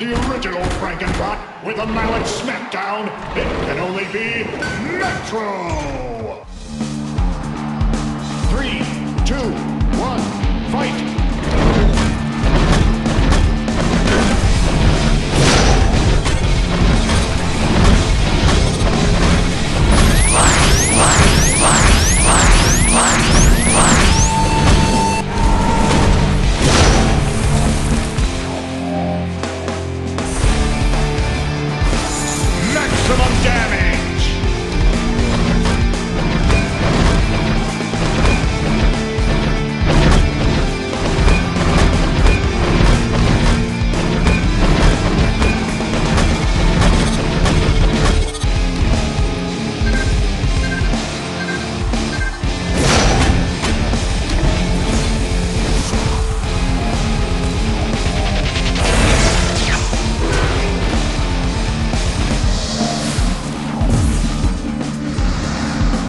the original Frankenbot with a mallet smackdown, it can only be Metro! 3, 2, 1, fight!